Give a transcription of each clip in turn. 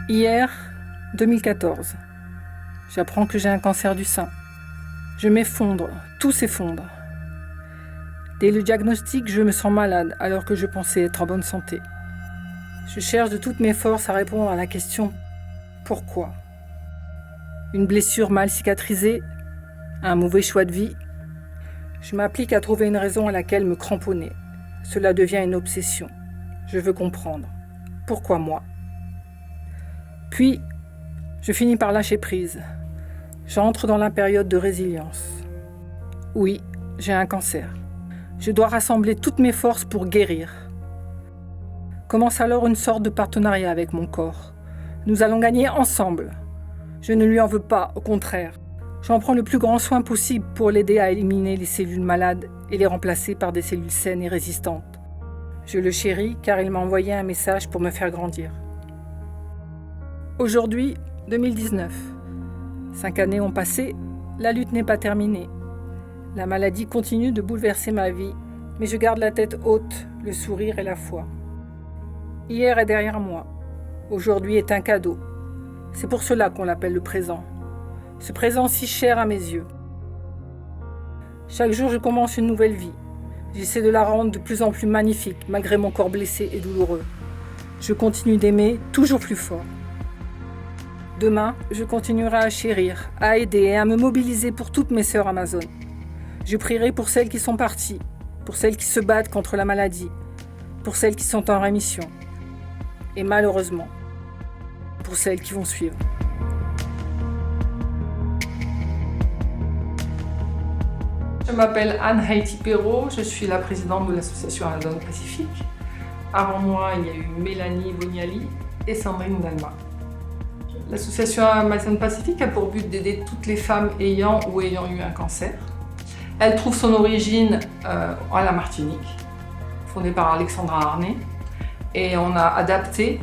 Hier, 2014, j'apprends que j'ai un cancer du sein. Je m'effondre, tout s'effondre. Dès le diagnostic, je me sens malade alors que je pensais être en bonne santé. Je cherche de toutes mes forces à répondre à la question « Pourquoi ?» Une blessure mal cicatrisée, un mauvais choix de vie. Je m'applique à trouver une raison à laquelle me cramponner. Cela devient une obsession. Je veux comprendre. Pourquoi moi ? Puis, je finis par lâcher prise. J'entre dans la période de résilience. Oui, j'ai un cancer. Je dois rassembler toutes mes forces pour guérir. Commence alors une sorte de partenariat avec mon corps. Nous allons gagner ensemble. Je ne lui en veux pas, au contraire. J'en prends le plus grand soin possible pour l'aider à éliminer les cellules malades et les remplacer par des cellules saines et résistantes. Je le chéris car il m'a envoyé un message pour me faire grandir. Aujourd'hui, 2019. 5 années ont passé, la lutte n'est pas terminée. La maladie continue de bouleverser ma vie, mais je garde la tête haute, le sourire et la foi. Hier est derrière moi. Aujourd'hui est un cadeau. C'est pour cela qu'on l'appelle le présent. Ce présent si cher à mes yeux. Chaque jour, je commence une nouvelle vie. J'essaie de la rendre de plus en plus magnifique, malgré mon corps blessé et douloureux. Je continue d'aimer toujours plus fort. Demain, je continuerai à chérir, à aider et à me mobiliser pour toutes mes sœurs Amazon. Je prierai pour celles qui sont parties, pour celles qui se battent contre la maladie, pour celles qui sont en rémission. Et malheureusement, pour celles qui vont suivre. Je m'appelle Anne Haïti Perrault, je suis la présidente de l'association Amazon Pacifique. Avant moi, il y a eu Mélanie Bognali et Sandrine Dalma. L'association Amazon Pacifique a pour but d'aider toutes les femmes ayant ou ayant eu un cancer. Elle trouve son origine à la Martinique, fondée par Alexandra Arnay, et on a adapté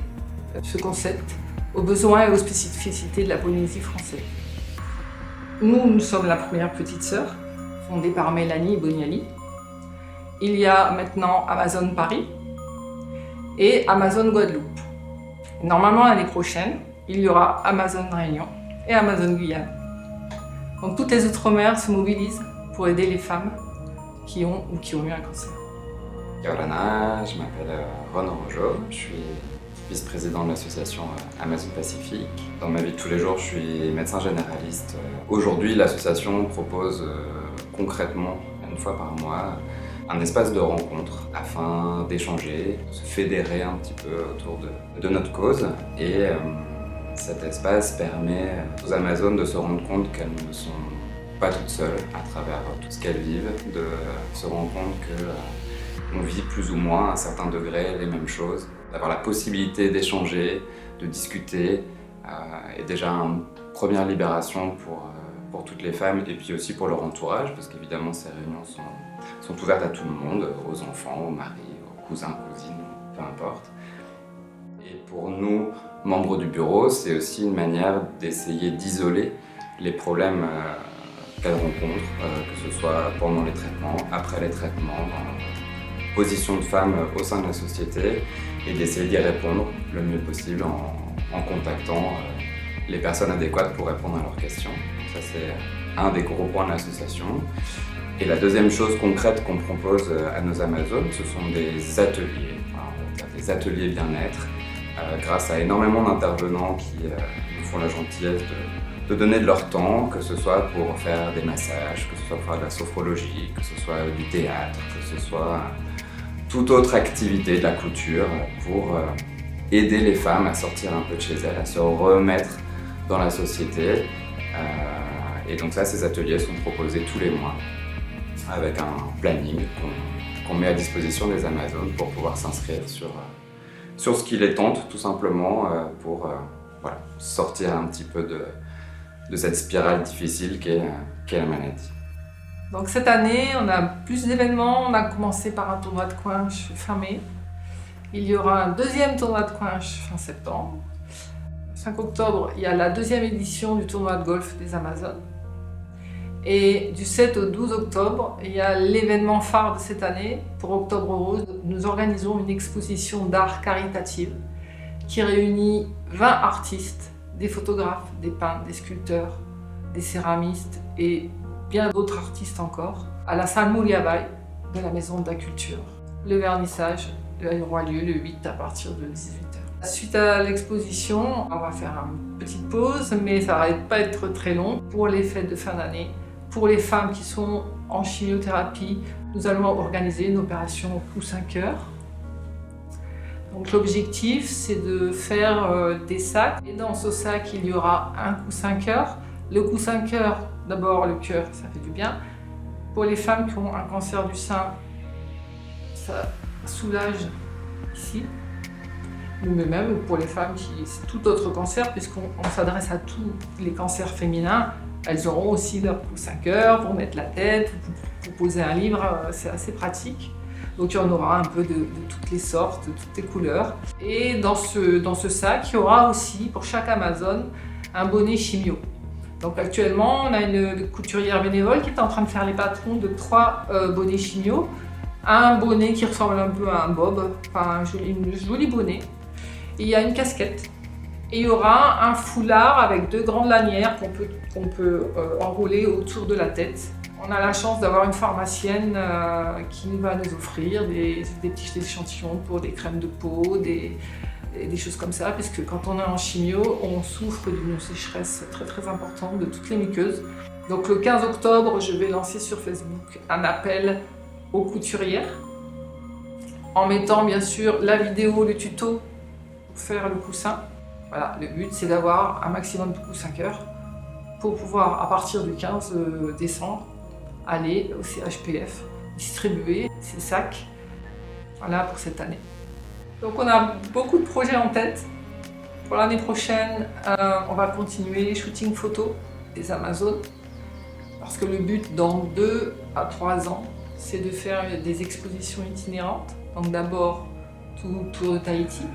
ce concept aux besoins et aux spécificités de la Polynésie française. Nous sommes la première petite sœur, fondée par Mélanie Bognali. Il y a maintenant Amazon Paris et Amazon Guadeloupe. Normalement, l'année prochaine, il y aura Amazon Réunion et Amazon Guyane. Donc toutes les Outre-mer se mobilisent pour aider les femmes qui ont ou qui ont eu un cancer. Yorana, je m'appelle Ron Rojo, je suis vice-président de l'association Amazon Pacifique. Dans ma vie de tous les jours, je suis médecin généraliste. Aujourd'hui, l'association propose concrètement, une fois par mois, un espace de rencontre afin d'échanger, de se fédérer un petit peu autour de notre cause. Et cet espace permet aux Amazones de se rendre compte qu'elles ne sont pas toutes seules à travers tout ce qu'elles vivent, de se rendre compte qu'on vit plus ou moins à un certain degré les mêmes choses, d'avoir la possibilité d'échanger, de discuter, est déjà une première libération pour toutes les femmes et puis aussi pour leur entourage, parce qu'évidemment ces réunions sont ouvertes à tout le monde, aux enfants, aux maris, aux cousins, cousines, peu importe. Et pour nous, membres du bureau, c'est aussi une manière d'essayer d'isoler les problèmes qu'elles rencontrent, que ce soit pendant les traitements, après les traitements, dans leur position de femme au sein de la société, et d'essayer d'y répondre le mieux possible en contactant les personnes adéquates pour répondre à leurs questions. Ça, c'est un des gros points de l'association. Et la deuxième chose concrète qu'on propose à nos Amazones, ce sont des ateliers, des ateliers bien-être, grâce à énormément d'intervenants qui nous font la gentillesse de donner de leur temps, que ce soit pour faire des massages, que ce soit pour faire de la sophrologie, que ce soit du théâtre, que ce soit toute autre activité de la couture, pour aider les femmes à sortir un peu de chez elles, à se remettre dans la société. Et donc ça, ces ateliers sont proposés tous les mois, avec un planning qu'on met à disposition des Amazones pour pouvoir s'inscrire sur ce qui les tente, tout simplement, pour sortir un petit peu de cette spirale difficile qu'est la maladie. Donc cette année, on a plus d'événements. On a commencé par un tournoi de quench fin mai. Il y aura un deuxième tournoi de quench fin septembre. 5 octobre, il y a la deuxième édition du tournoi de golf des Amazones. Et du 7 au 12 octobre, il y a l'événement phare de cette année. Pour Octobre Rose, nous organisons une exposition d'art caritative qui réunit 20 artistes, des photographes, des peintres, des sculpteurs, des céramistes et bien d'autres artistes encore, à la salle Mouriabaye de la Maison de la Culture. Le vernissage aura lieu le 8 à partir de 18h. Suite à l'exposition, on va faire une petite pause, mais ça va pas être très long pour les fêtes de fin d'année. Pour les femmes qui sont en chimiothérapie, nous allons organiser une opération au coussin cœur. Donc l'objectif, c'est de faire des sacs. Et dans ce sac, il y aura un coussin cœur. Le coussin cœur, d'abord le cœur, ça fait du bien. Pour les femmes qui ont un cancer du sein, ça soulage ici. Mais même pour les femmes qui c'est tout autre cancer, puisqu'on s'adresse à tous les cancers féminins, elles auront aussi leur coussin cœur pour mettre la tête, pour poser un livre, c'est assez pratique. Donc il y en aura un peu de toutes les sortes, de toutes les couleurs. Et dans ce sac, il y aura aussi pour chaque Amazone un bonnet chimio. Donc actuellement, on a une couturière bénévole qui est en train de faire les patrons de 3 bonnets chimio. Un bonnet qui ressemble un peu à un bob, enfin un joli bonnet. Et il y a une casquette. Et il y aura un foulard avec 2 grandes lanières qu'on peut enrouler autour de la tête. On a la chance d'avoir une pharmacienne qui va nous offrir des petits échantillons pour des crèmes de peau, des choses comme ça, puisque quand on est en chimio, on souffre d'une sécheresse très très importante de toutes les muqueuses. Donc le 15 octobre, je vais lancer sur Facebook un appel aux couturières, en mettant bien sûr la vidéo, le tuto pour faire le coussin. Voilà, le but c'est d'avoir un maximum de coussins cœur pour pouvoir, à partir du 15 décembre, aller au CHPF distribuer ces sacs, voilà, pour cette année. Donc on a beaucoup de projets en tête. Pour l'année prochaine, on va continuer les shootings photos des Amazones, parce que le but dans 2 à 3 ans, c'est de faire des expositions itinérantes. Donc d'abord tout autour de Tahiti,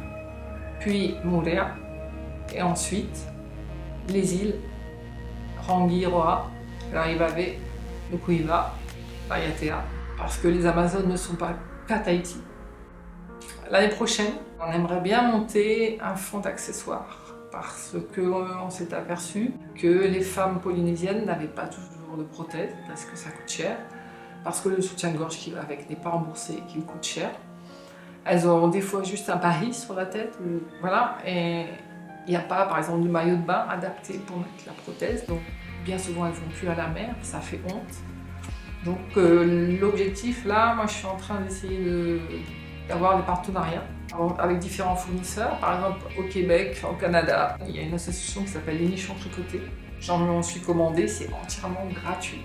puis Moorea, et ensuite les îles Rangiroa, Laivave, Nukuiva, Raiatea, parce que les Amazones ne sont pas qu'à Tahiti. L'année prochaine, on aimerait bien monter un fonds d'accessoires, parce qu'on s'est aperçu que les femmes polynésiennes n'avaient pas toujours de prothèses, parce que ça coûte cher, parce que le soutien-gorge qui va avec n'est pas remboursé et qu'il coûte cher. Elles ont des fois juste un baril sur la tête, voilà, et il n'y a pas, par exemple, de maillot de bain adapté pour mettre la prothèse, donc bien souvent elles vont plus à la mer, ça fait honte. Donc l'objectif là, moi je suis en train d'essayer d'avoir des partenariats avec différents fournisseurs. Par exemple au Québec, au Canada, il y a une association qui s'appelle Les Nichons Tricotés. J'en suis commandé, c'est entièrement gratuit.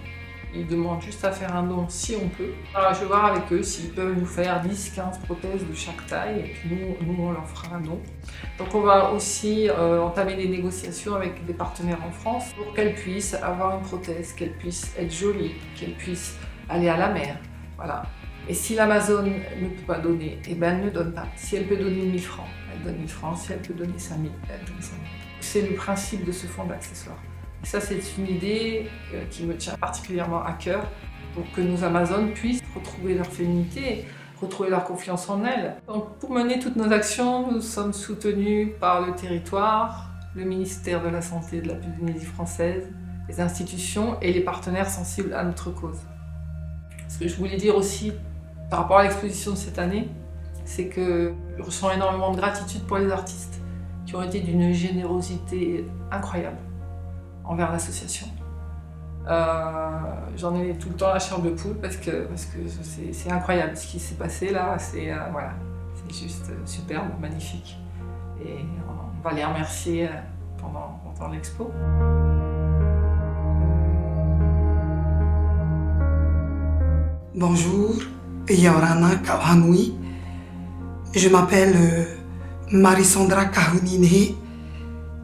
Ils demandent juste à faire un don si on peut. Alors, je vais voir avec eux s'ils peuvent nous faire 10-15 prothèses de chaque taille et puis nous on leur fera un don. Donc on va aussi entamer des négociations avec des partenaires en France pour qu'elles puissent avoir une prothèse, qu'elle puisse être jolie, qu'elle puisse aller à la mer. Voilà. Et si l'Amazone ne peut pas donner, eh ben elle ne donne pas. Si elle peut donner 1000 francs, elle donne 1000 francs. Si elle peut donner 5000, elle donne 5000. C'est le principe de ce fonds d'accessoires. Et ça, c'est une idée qui me tient particulièrement à cœur pour que nos Amazones puissent retrouver leur féminité, retrouver leur confiance en elles. Donc, pour mener toutes nos actions, nous sommes soutenus par le territoire, le ministère de la Santé de la Polynésie française, les institutions et les partenaires sensibles à notre cause. Ce que je voulais dire aussi par rapport à l'exposition de cette année, c'est que je ressens énormément de gratitude pour les artistes qui ont été d'une générosité incroyable envers l'association. J'en ai tout le temps la chair de poule parce que c'est incroyable ce qui s'est passé là, voilà, c'est juste superbe, magnifique. Et on va les remercier pendant l'expo. Bonjour, Yaorana Kawanui. Je m'appelle Marisandra Kahunine,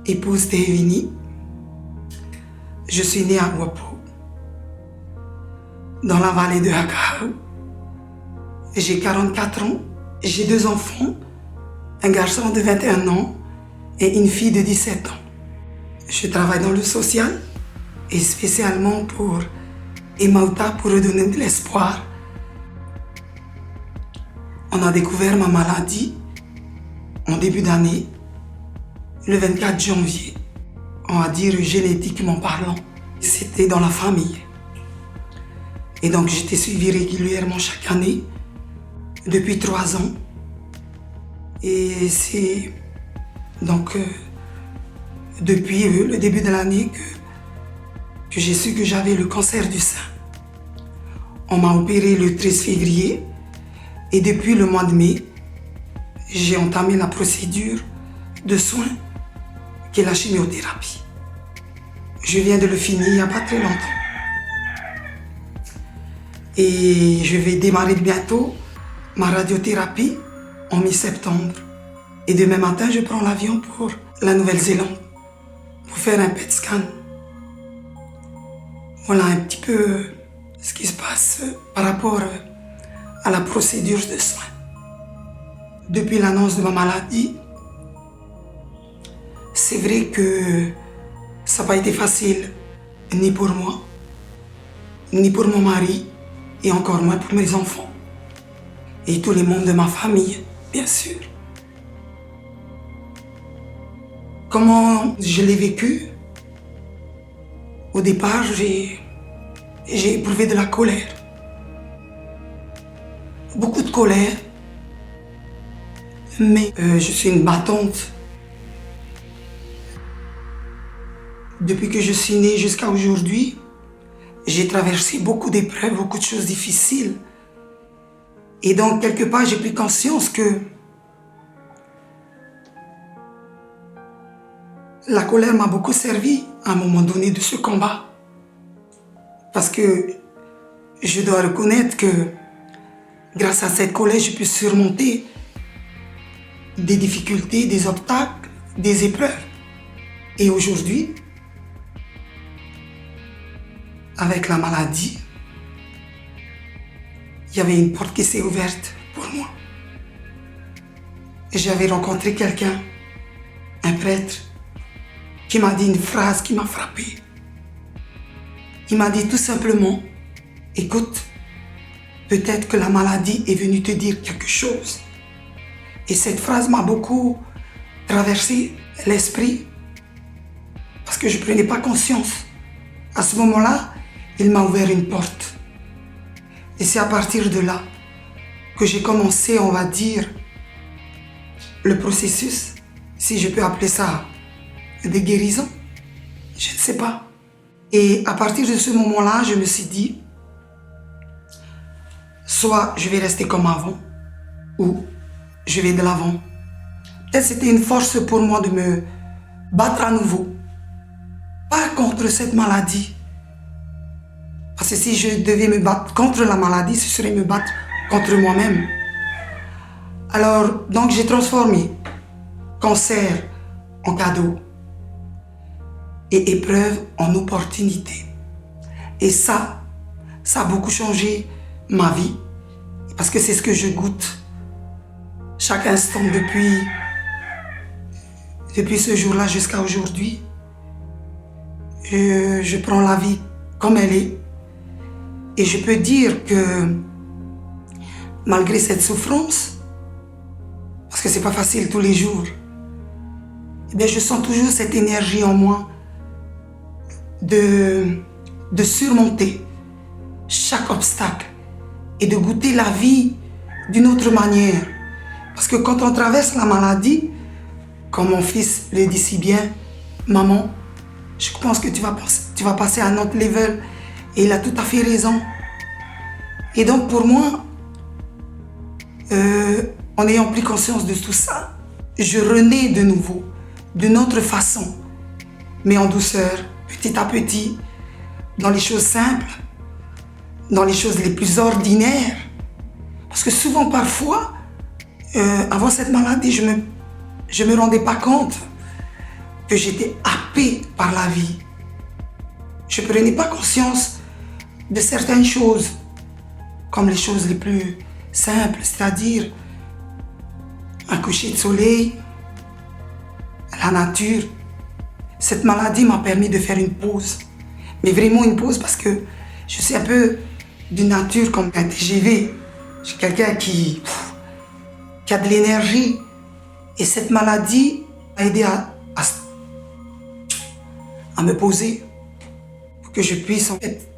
épouse d'Evini. Je suis née à Wapo, dans la vallée de Hakau. J'ai 44 ans, j'ai 2 enfants, un garçon de 21 ans et une fille de 17 ans. Je travaille dans le social et spécialement pour Emauta pour redonner de l'espoir. On a découvert ma maladie en début d'année le 24 janvier. On va dire génétiquement parlant, c'était dans la famille. Et donc j'étais suivie régulièrement chaque année, depuis 3 ans. Et c'est donc depuis le début de l'année que j'ai su que j'avais le cancer du sein. On m'a opéré le 13 février et depuis le mois de mai, j'ai entamé la procédure de soins qui est la chimiothérapie. Je viens de le finir il n'y a pas très longtemps. Et je vais démarrer bientôt ma radiothérapie en mi-septembre. Et demain matin, je prends l'avion pour la Nouvelle-Zélande pour faire un PET scan. Voilà un petit peu ce qui se passe par rapport à la procédure de soins. Depuis l'annonce de ma maladie, c'est vrai que ça n'a pas été facile, ni pour moi, ni pour mon mari, et encore moins pour mes enfants. Et tous les membres de ma famille, bien sûr. Comment je l'ai vécu? Au départ, j'ai éprouvé de la colère. Beaucoup de colère. Mais je suis une battante. Depuis que je suis née jusqu'à aujourd'hui, j'ai traversé beaucoup d'épreuves, beaucoup de choses difficiles. Et donc, quelque part, j'ai pris conscience que la colère m'a beaucoup servi à un moment donné de ce combat. Parce que je dois reconnaître que grâce à cette colère, j'ai pu surmonter des difficultés, des obstacles, des épreuves. Et aujourd'hui, avec la maladie, il y avait une porte qui s'est ouverte pour moi. J'avais rencontré quelqu'un, un prêtre, qui m'a dit une phrase qui m'a frappé. Il m'a dit tout simplement, écoute, peut-être que la maladie est venue te dire quelque chose. Et cette phrase m'a beaucoup traversé l'esprit parce que je ne prenais pas conscience. À ce moment-là, il m'a ouvert une porte. Et c'est à partir de là que j'ai commencé, on va dire, le processus, si je peux appeler ça de guérison, je ne sais pas. Et à partir de ce moment-là, je me suis dit, soit je vais rester comme avant, ou je vais de l'avant. Peut-être c'était une force pour moi de me battre à nouveau. Pas contre cette maladie. Parce que si je devais me battre contre la maladie, ce serait me battre contre moi-même. Alors, donc j'ai transformé cancer en cadeau et épreuve en opportunité. Et ça a beaucoup changé ma vie. Parce que c'est ce que je goûte chaque instant depuis ce jour-là jusqu'à aujourd'hui. Je prends la vie comme elle est. Et je peux dire que malgré cette souffrance, parce que c'est pas facile tous les jours, eh bien je sens toujours cette énergie en moi de surmonter chaque obstacle et de goûter la vie d'une autre manière. Parce que quand on traverse la maladie, comme mon fils le dit si bien, maman, je pense que tu vas passer à un autre level. Et il a tout à fait raison. Et donc pour moi, en ayant pris conscience de tout ça, je renais de nouveau, d'une autre façon, mais en douceur, petit à petit, dans les choses simples, dans les choses les plus ordinaires. Parce que souvent, parfois, avant cette maladie, je me rendais pas compte que j'étais happée par la vie. Je prenais pas conscience de certaines choses, comme les choses les plus simples, c'est-à-dire un coucher de soleil, la nature. Cette maladie m'a permis de faire une pause, mais vraiment une pause parce que je suis un peu d'une nature comme un TGV. Je suis quelqu'un qui a de l'énergie et cette maladie m'a aidé à à me poser pour que je puisse en fait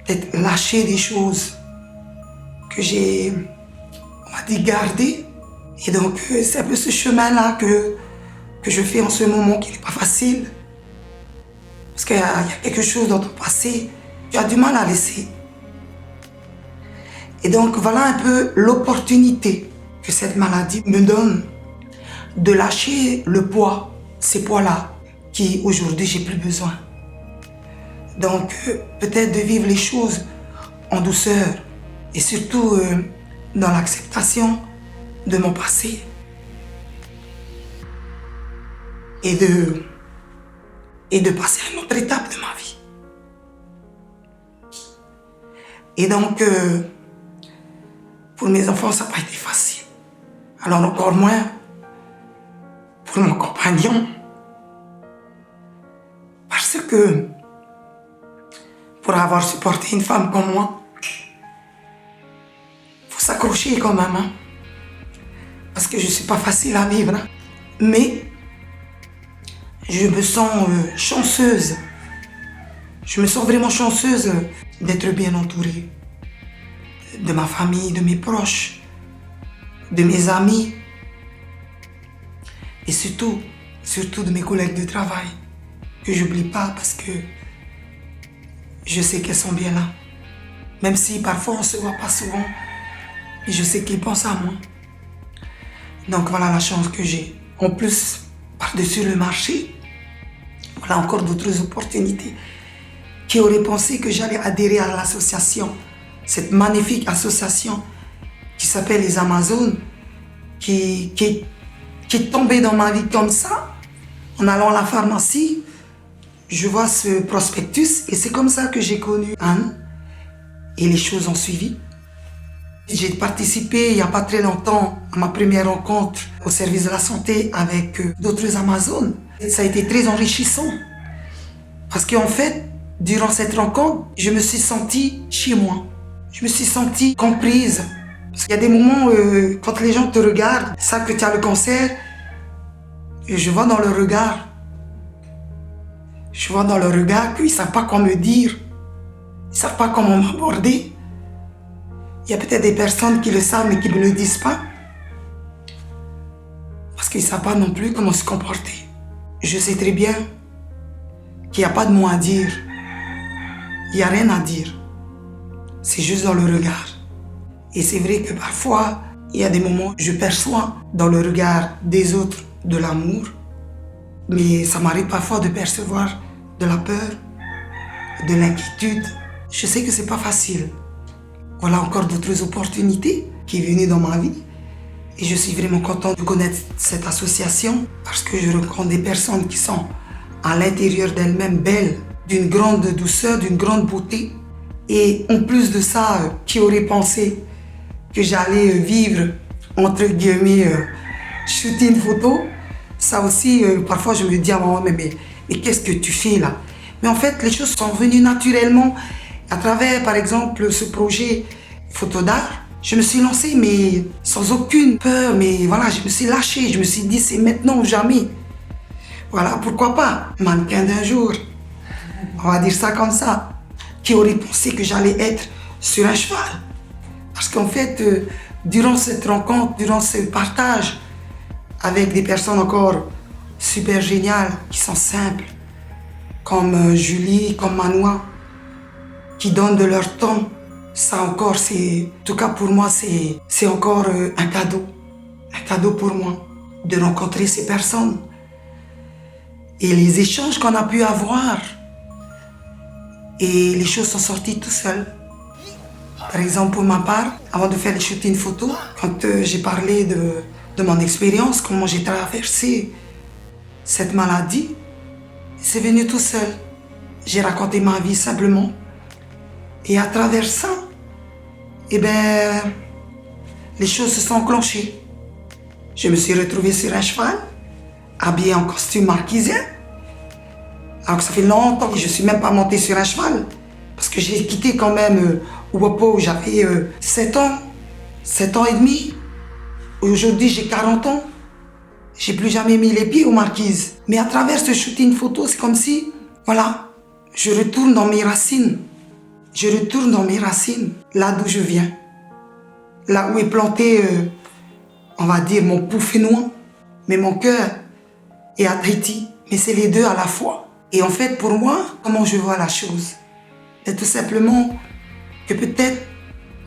peut-être lâcher des choses que j'ai, on va dire, gardées. Et donc c'est un peu ce chemin-là que je fais en ce moment qui n'est pas facile. Parce qu'il y a quelque chose dans ton passé, tu as du mal à laisser. Et donc voilà un peu l'opportunité que cette maladie me donne de lâcher le poids, ces poids-là, qui aujourd'hui j'ai plus besoin. Donc peut-être de vivre les choses en douceur et surtout dans l'acceptation de mon passé. Et de passer à une autre étape de ma vie. Et donc, pour mes enfants, ça n'a pas été facile. Alors encore moins pour mon compagnon. Parce que pour avoir supporté une femme comme moi, il faut s'accrocher quand même. Hein? Parce que je ne suis pas facile à vivre. Hein? Mais je me sens chanceuse. Je me sens vraiment chanceuse d'être bien entourée. De ma famille, de mes proches, de mes amis. Et surtout de mes collègues de travail. Que j'oublie pas parce que je sais qu'elles sont bien là. Même si parfois on ne se voit pas souvent. Mais je sais qu'ils pensent à moi. Donc voilà la chance que j'ai. En plus, par-dessus le marché, voilà encore d'autres opportunités. Qui aurait pensé que j'allais adhérer à l'association, cette magnifique association qui s'appelle les Amazones, qui est tombée dans ma vie comme ça, en allant à la pharmacie, je vois ce prospectus et c'est comme ça que j'ai connu Anne et les choses ont suivi. J'ai participé il n'y a pas très longtemps à ma première rencontre au service de la santé avec d'autres Amazones. Ça a été très enrichissant parce qu'en fait, durant cette rencontre, je me suis sentie chez moi. Je me suis sentie comprise. Parce qu'il y a des moments, quand les gens te regardent, savent que tu as le cancer, et je vois dans le regard. Je vois dans le regard qu'ils ne savent pas quoi me dire. Ils ne savent pas comment m'aborder. Il y a peut-être des personnes qui le savent mais qui ne le disent pas. Parce qu'ils ne savent pas non plus comment se comporter. Je sais très bien qu'il n'y a pas de mots à dire. Il n'y a rien à dire. C'est juste dans le regard. Et c'est vrai que parfois, il y a des moments où je perçois dans le regard des autres de l'amour. Mais ça m'arrive parfois de percevoir de la peur, de l'inquiétude. Je sais que c'est pas facile. Voilà encore d'autres opportunités qui sont venues dans ma vie. Et je suis vraiment contente de connaître cette association parce que je rencontre des personnes qui sont à l'intérieur d'elles-mêmes belles, d'une grande douceur, d'une grande beauté. Et en plus de ça, qui aurait pensé que j'allais vivre, entre guillemets, shooter une photo. Ça aussi, parfois je me dis à moi, mais qu'est-ce que tu fais là? Mais en fait, les choses sont venues naturellement à travers, par exemple, ce projet photo d'art. Je me suis lancée, mais sans aucune peur, mais voilà, je me suis lâchée. Je me suis dit, c'est maintenant ou jamais. Voilà, pourquoi pas? Mannequin d'un jour. On va dire ça comme ça. Qui aurait pensé que j'allais être sur un cheval? Parce qu'en fait, durant cette rencontre, durant ce partage, avec des personnes encore super géniales, qui sont simples, comme Julie, comme Manoa, qui donnent de leur temps, ça encore, c'est, en tout cas pour moi, c'est encore un cadeau pour moi, de rencontrer ces personnes. Et les échanges qu'on a pu avoir, et les choses sont sorties tout seules. Par exemple, pour ma part, avant de faire les shootings photos, quand j'ai parlé de mon expérience, comment j'ai traversé cette maladie, c'est venu tout seul. J'ai raconté ma vie simplement. Et à travers ça, eh ben, les choses se sont enclenchées. Je me suis retrouvée sur un cheval, habillée en costume marquisien. Alors que ça fait longtemps que je ne suis même pas montée sur un cheval. Parce que j'ai quitté quand même Ouapo où j'avais 7 ans et demi. Aujourd'hui, j'ai 40 ans. j'ai plus jamais mis les pieds aux Marquises. Mais à travers ce shooting photo, c'est comme si, voilà, je retourne dans mes racines. Je retourne dans mes racines, là d'où je viens. Là où est planté, on va dire, mon poufénois. Mais mon cœur est à Tahiti. Mais c'est les deux à la fois. Et en fait, pour moi, comment je vois la chose? C'est tout simplement que peut-être,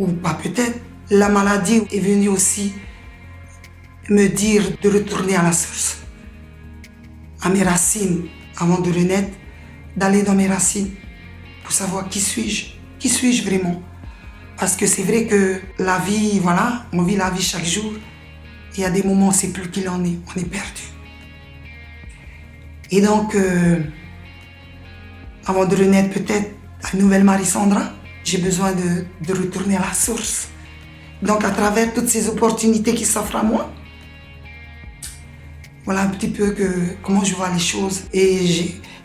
ou pas peut-être, la maladie est venue aussi me dire de retourner à la source, à mes racines, avant de renaître, d'aller dans mes racines pour savoir qui suis-je vraiment. Parce que c'est vrai que la vie, voilà, on vit la vie chaque jour. Il y a des moments, on ne sait plus qui l'en est, on est perdu. Et donc, avant de renaître peut-être la nouvelle Marie-Sandra, j'ai besoin de retourner à la source. Donc, à travers toutes ces opportunités qui s'offrent à moi, voilà un petit peu comment je vois les choses. Et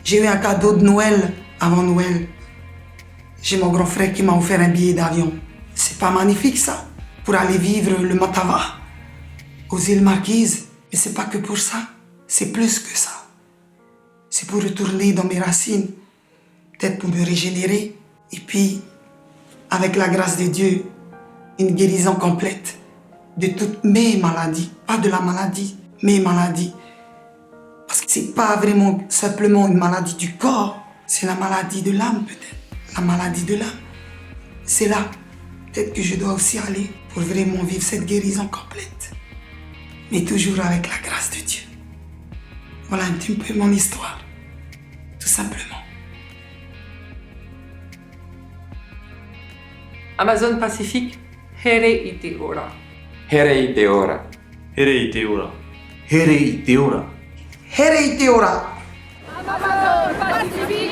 j'ai eu un cadeau de Noël avant Noël. J'ai mon grand frère qui m'a offert un billet d'avion. C'est pas magnifique ça? Pour aller vivre le Matava, aux îles Marquises. Mais c'est pas que pour ça, c'est plus que ça. C'est pour retourner dans mes racines, peut-être pour me régénérer. Et puis, avec la grâce de Dieu, une guérison complète de toutes mes maladies. Pas de la maladie, mes maladies. Parce que c'est pas vraiment simplement une maladie du corps, c'est la maladie de l'âme peut-être. La maladie de l'âme. C'est là, peut-être que je dois aussi aller pour vraiment vivre cette guérison complète. Mais toujours avec la grâce de Dieu. Voilà un petit peu mon histoire, tout simplement. Amazon Pacifique, here ite ora. Here ite ora. Here ite ora. Here ite ora. Here ite ora. Amazon Pacifique.